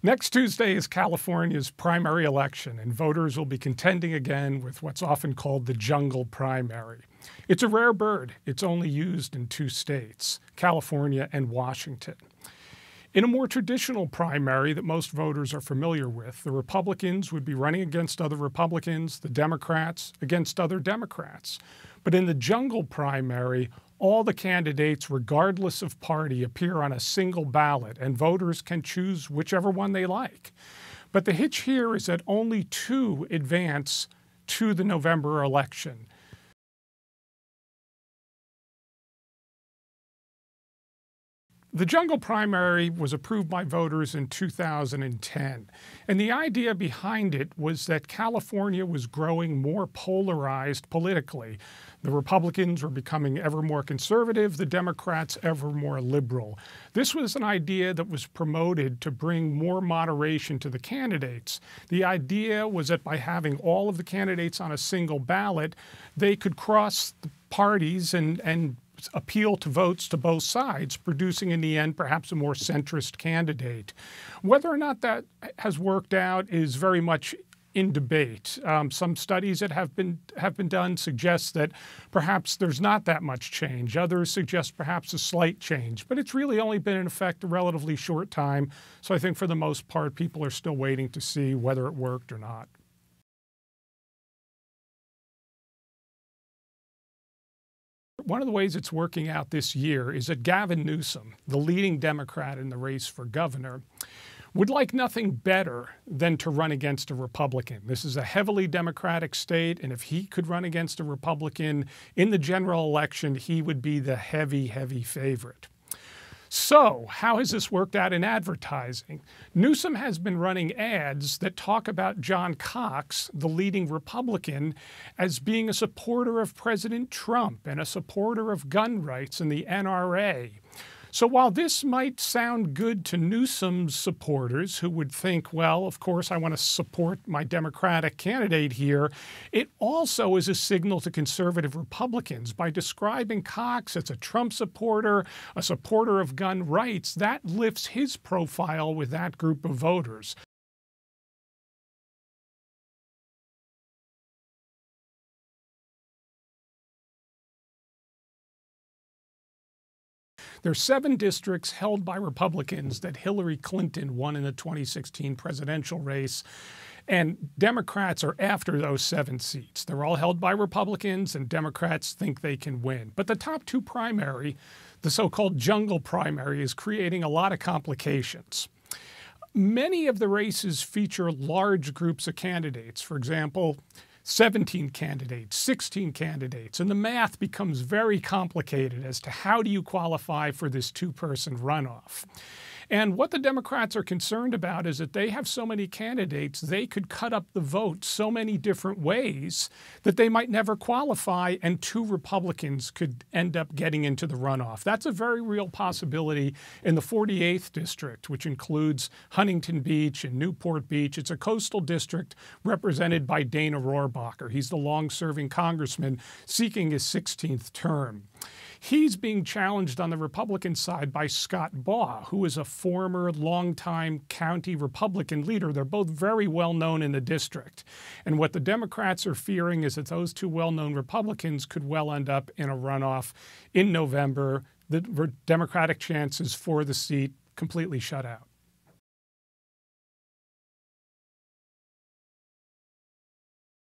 Next Tuesday is California's primary election, and voters will be contending again with what's often called the jungle primary. It's a rare bird. It's only used in 2 states, California and Washington. In a more traditional primary that most voters are familiar with, the Republicans would be running against other Republicans, the Democrats against other Democrats. But in the jungle primary, all the candidates, regardless of party, appear on a single ballot, and voters can choose whichever one they like. But the hitch here is that only 2 advance to the November election. The jungle primary was approved by voters in 2010, and the idea behind it was that California was growing more polarized politically. The Republicans were becoming ever more conservative, the Democrats ever more liberal. This was an idea that was promoted to bring more moderation to the candidates. The idea was that by having all of the candidates on a single ballot, they could cross the parties and appeal to votes to both sides, producing in the end perhaps a more centrist candidate. Whether or not that has worked out is very much in debate. Some studies that have been done suggest that perhaps there's not that much change. Others suggest perhaps a slight change, but it's really only been in effect a relatively short time. So I think for the most part, people are still waiting to see whether it worked or not. One of the ways it's working out this year is that Gavin Newsom, the leading Democrat in the race for governor, would like nothing better than to run against a Republican. This is a heavily Democratic state, and if he could run against a Republican in the general election, he would be the heavy favorite. So, how has this worked out in advertising? Newsom has been running ads that talk about John Cox, the leading Republican, as being a supporter of President Trump and a supporter of gun rights and the NRA. So while this might sound good to Newsom's supporters who would think, well, of course I want to support my Democratic candidate here, it also is a signal to conservative Republicans. By describing Cox as a Trump supporter, a supporter of gun rights, that lifts his profile with that group of voters. There are 7 districts held by Republicans that Hillary Clinton won in the 2016 presidential race, and Democrats are after those 7 seats. They're all held by Republicans, and Democrats think they can win. But the top 2 primary, the so-called jungle primary, is creating a lot of complications. Many of the races feature large groups of candidates. For example, 17 candidates, 16 candidates, and the math becomes very complicated as to how do you qualify for this 2-person runoff. And what the Democrats are concerned about is that they have so many candidates, they could cut up the vote so many different ways that they might never qualify, and 2 Republicans could end up getting into the runoff. That's a very real possibility in the 48th district, which includes Huntington Beach and Newport Beach. It's a coastal district represented by Dana Rohrabacher. He's the long-serving congressman seeking his 16th term. He's being challenged on the Republican side by Scott Baugh, who is a former longtime county Republican leader. They're both very well known in the district. And what the Democrats are fearing is that those 2 well-known Republicans could well end up in a runoff in November. The Democratic chances for the seat completely shut out.